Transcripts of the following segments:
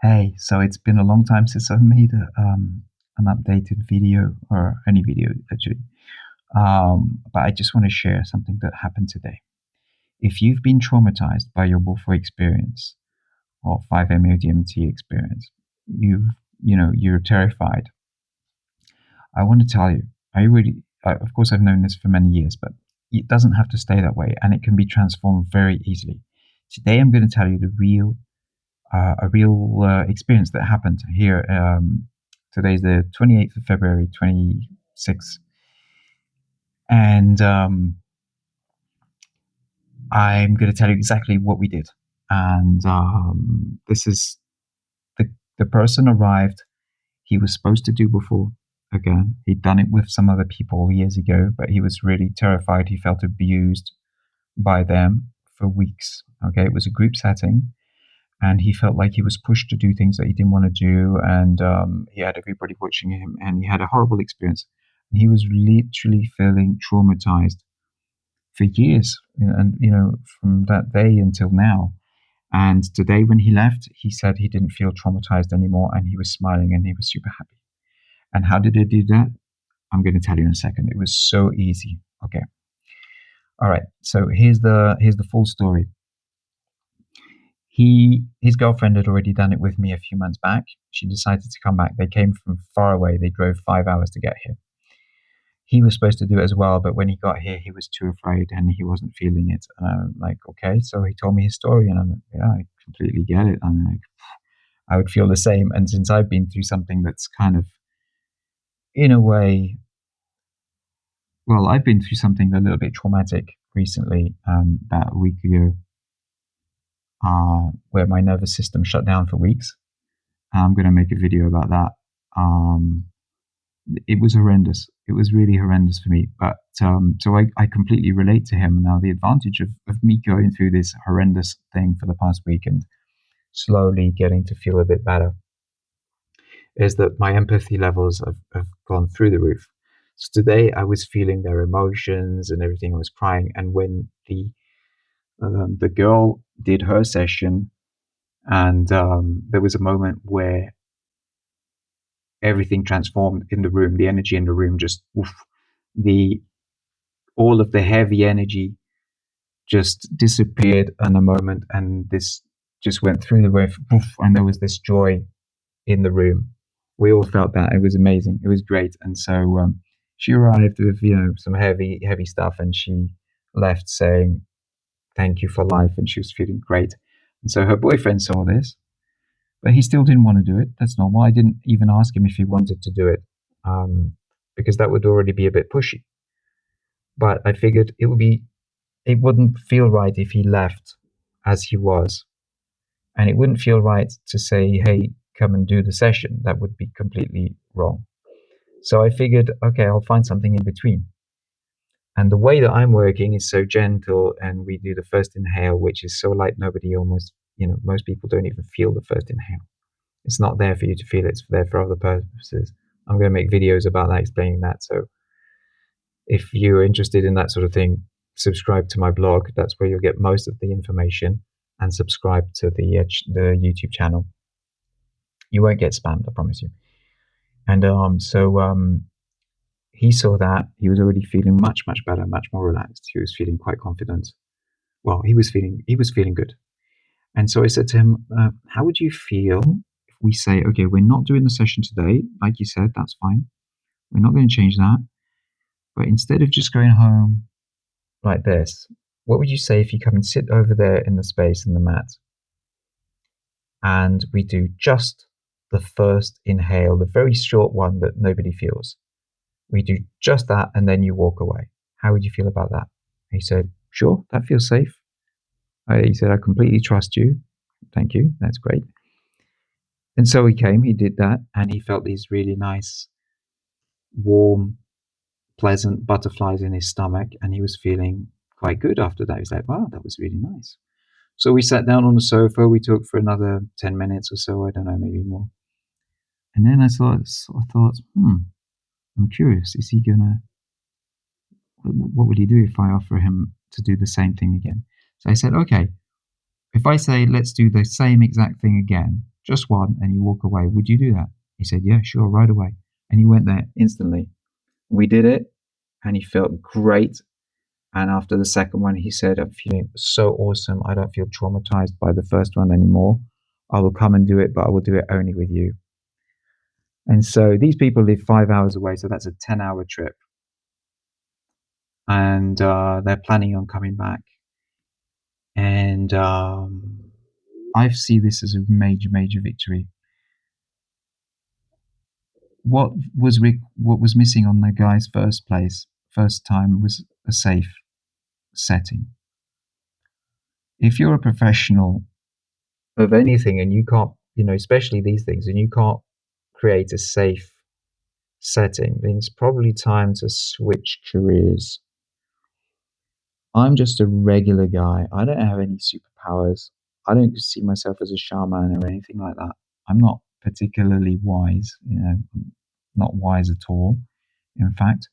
Hey, so it's been a long time since I've made an updated video or any video actually. But I just want to share something that happened today. If you've been traumatized by your Bufo experience or 5-MeO-DMT experience, you're terrified. I want to tell you, of course, I've known this for many years, but it doesn't have to stay that way, and it can be transformed very easily. Today, I'm going to tell you a real experience that happened here. Today's the 28th of February, 26, and I'm going to tell you exactly what we did. And this is the person arrived. He was supposed to do before. Again, he'd done it with some other people years ago, but he was really terrified. He felt abused by them for weeks. Okay, it was a group setting, and he felt like he was pushed to do things that he didn't want to do, and he had everybody watching him, and he had a horrible experience. And he was literally feeling traumatized for years, and from that day until now. And today, when he left, he said he didn't feel traumatized anymore, and he was smiling, and he was super happy. And how did he do that? I'm going to tell you in a second. It was so easy. Okay. All right. So here's the full story. His girlfriend had already done it with me a few months back. She decided to come back. They came from far away. They drove 5 hours to get here. He was supposed to do it as well, but when he got here, he was too afraid and he wasn't feeling it. And I'm like, okay. So he told me his story, and I'm like, yeah, I completely get it. I'm like, I would feel the same. And since I've been through something that's kind of, in a way, well, I've been through something a little bit traumatic recently, about a week ago, where my nervous system shut down for weeks. I'm going to make a video about that. It was horrendous. It was really horrendous for me. But so I completely relate to him. Now, the advantage of me going through this horrendous thing for the past week and slowly getting to feel a bit better is that my empathy levels have gone through the roof. So today I was feeling their emotions and everything. I was crying. And when the girl did her session, and there was a moment where everything transformed in the room. The energy in the room just, oof, all of the heavy energy just disappeared in a moment, and this just went through the roof, oof, and there was this joy in the room. We all felt that. It was amazing. It was great. And so she arrived with some heavy stuff, and she left saying thank you for life, and she was feeling great. And so her boyfriend saw this, but he still didn't want to do it. That's normal. I didn't even ask him if he wanted to do it, because that would already be a bit pushy. But I figured it wouldn't feel right if he left as he was, and it wouldn't feel right to say, "Hey, come and do the session." That would be completely wrong. So I figured, okay, I'll find something in between. And the way that I'm working is so gentle, and we do the first inhale, which is so light, most people don't even feel the first inhale. It's not there for you to feel, it's there for other purposes. I'm going to make videos about that, explaining that. So if you're interested in that sort of thing, subscribe to my blog. That's where you'll get most of the information, and subscribe to the YouTube channel. You won't get spammed, I promise you. And he saw that. He was already feeling much better, much more relaxed. He was feeling quite confident. Well, he was feeling good. And so I said to him, how would you feel if we say, okay, we're not doing the session today, like you said, that's fine. We're not going to change that. But instead of just going home like this, what would you say if you come and sit over there in the space in the mat, and we do just the first inhale, the very short one that nobody feels. We do just that, and then you walk away. How would you feel about that? He said, sure, that feels safe. He said, I completely trust you. Thank you. That's great. And so he came, he did that, and he felt these really nice, warm, pleasant butterflies in his stomach, and he was feeling quite good after that. He was like, wow, that was really nice. So we sat down on the sofa. We talked for another 10 minutes or so. I don't know, maybe more. And then I thought, I'm curious. Is he what would he do if I offer him to do the same thing again? So I said, okay, if I say, let's do the same exact thing again, just one, and you walk away. Would you do that? He said, yeah, sure, right away. And he went there instantly. We did it, and he felt great. And after the second one, he said, I'm feeling so awesome. I don't feel traumatized by the first one anymore. I will come and do it, but I will do it only with you. And so these people live 5 hours away, so that's a 10-hour trip. And they're planning on coming back. And I see this as a major, major victory. What was missing on the guy's first time was a safe setting. If you're a professional of anything and you can't, especially these things, and you can't create a safe setting, then it's probably time to switch careers. I'm just a regular guy. I don't have any superpowers. I don't see myself as a shaman or anything like that. I'm not particularly wise, not wise at all, in fact.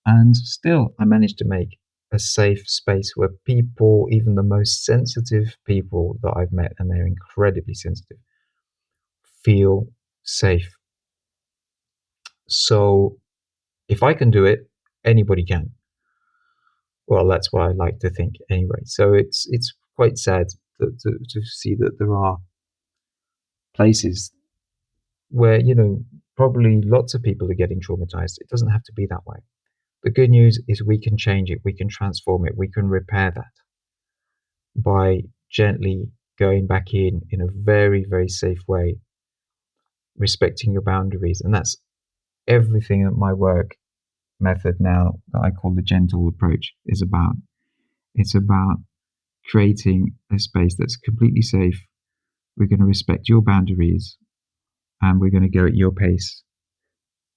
And still, I managed to make a safe space where people, even the most sensitive people that I've met, and they're incredibly sensitive, feel safe. So if I can do it, anybody can. Well, that's what I like to think anyway. So it's quite sad to see that there are places where, probably lots of people are getting traumatized. It doesn't have to be that way. The good news is we can change it, we can transform it, we can repair that by gently going back in a very, very safe way, respecting your boundaries. And that's everything that my work method now that I call the gentle approach is about. It's about creating a space that's completely safe. We're going to respect your boundaries and we're going to go at your pace.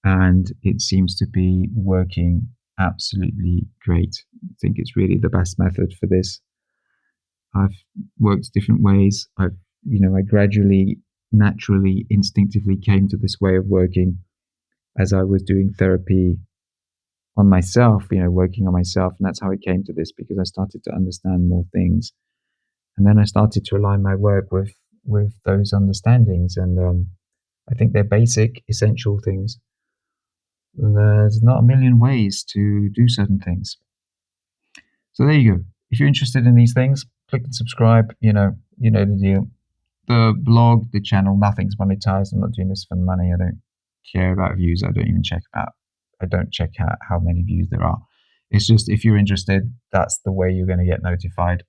And it seems to be working absolutely great. I think it's really the best method for this. I've worked different ways. I gradually, naturally, instinctively came to this way of working as I was doing therapy on myself, working on myself. And that's how I came to this, because I started to understand more things. And then I started to align my work with those understandings. And I think they're basic, essential things. And there's not a million ways to do certain things. So there you go. If you're interested in these things, click and subscribe. You know the deal. The blog, the channel, nothing's monetized. I'm not doing this for money. I don't care about views. I don't check out how many views there are. It's just, if you're interested, that's the way you're going to get notified.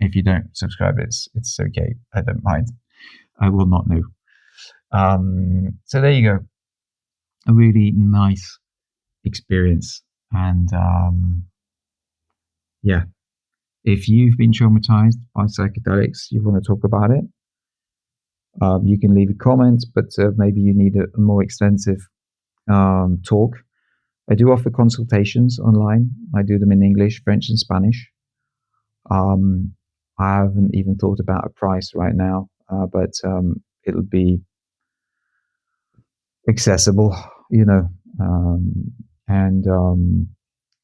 If you don't subscribe, it's okay. I don't mind. I will not know. So there you go. A really nice experience. And yeah, if you've been traumatized by psychedelics, you want to talk about it, you can leave a comment, but maybe you need a more extensive talk. I do offer consultations online. I do them in English, French, and Spanish. I haven't even thought about a price right now, but it'll be accessible, and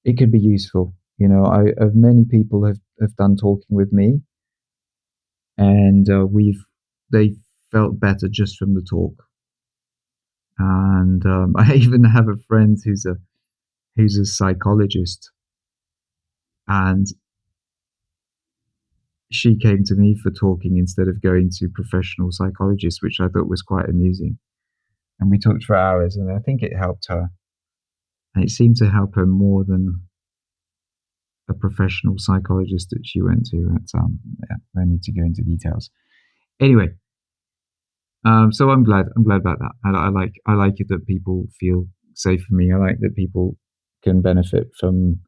it could be useful. Many people have done talking with me, and they felt better just from the talk. And I even have a friend who's a psychologist, and she came to me for talking instead of going to professional psychologists, which I thought was quite amusing. And we talked for hours, and I think it helped her. And it seemed to help her more than a professional psychologist that she went to. Yeah, no need to go into details. Anyway, so I'm glad about that. I like it that people feel safe with me. I like that people can benefit from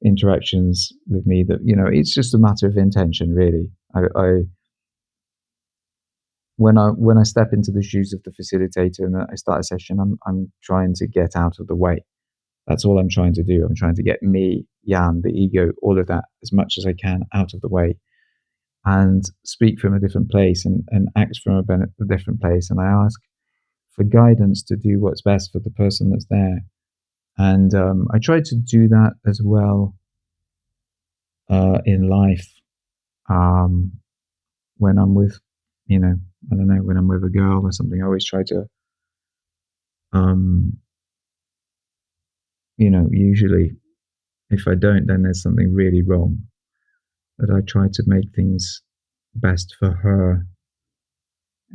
interactions with me. That it's just a matter of intention, really. When I step into the shoes of the facilitator and I start a session, I'm trying to get out of the way. That's all I'm trying to do. I'm trying to get me, Jan, the ego, all of that, as much as I can out of the way, and speak from a different place and act from a different place. And I ask for guidance to do what's best for the person that's there. And I try to do that as well in life, when I'm with You know, I don't know, when I'm with a girl or something, I always try to, um, usually if I don't, then there's something really wrong. But I try to make things best for her,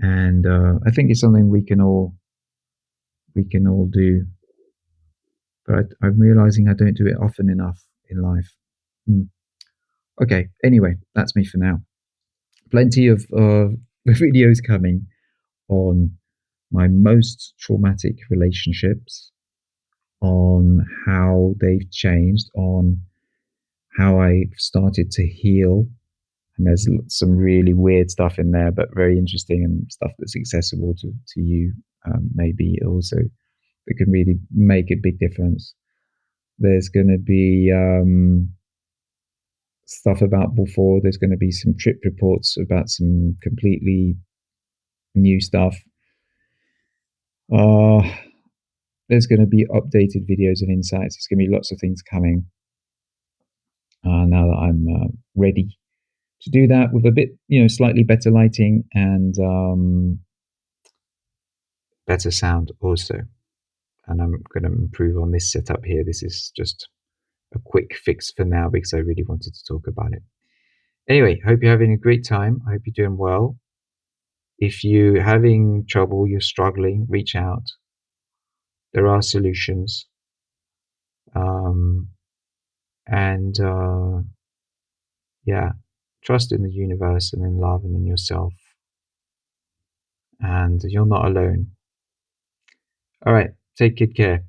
and I think it's something we can all do. But I'm realizing I don't do it often enough in life. Hmm. Okay. Anyway, that's me for now. Plenty of videos coming on my most traumatic relationships, on how they've changed, on how I've started to heal. And there's some really weird stuff in there, but very interesting, and stuff that's accessible to you, maybe also, that can really make a big difference. There's going to be stuff about Bufo. There's going to be some trip reports about some completely new stuff. Uh, there's going to be updated videos of insights. There's going to be lots of things coming now that I'm ready to do that with a bit, slightly better lighting and better sound also. And I'm going to improve on this setup here. This is just a quick fix for now because I really wanted to talk about it. Anyway, hope you're having a great time. I hope you're doing well. If you're having trouble, you're struggling, reach out. There are solutions. Um, and yeah, trust in the universe and in love and in yourself. And you're not alone. All right, take good care.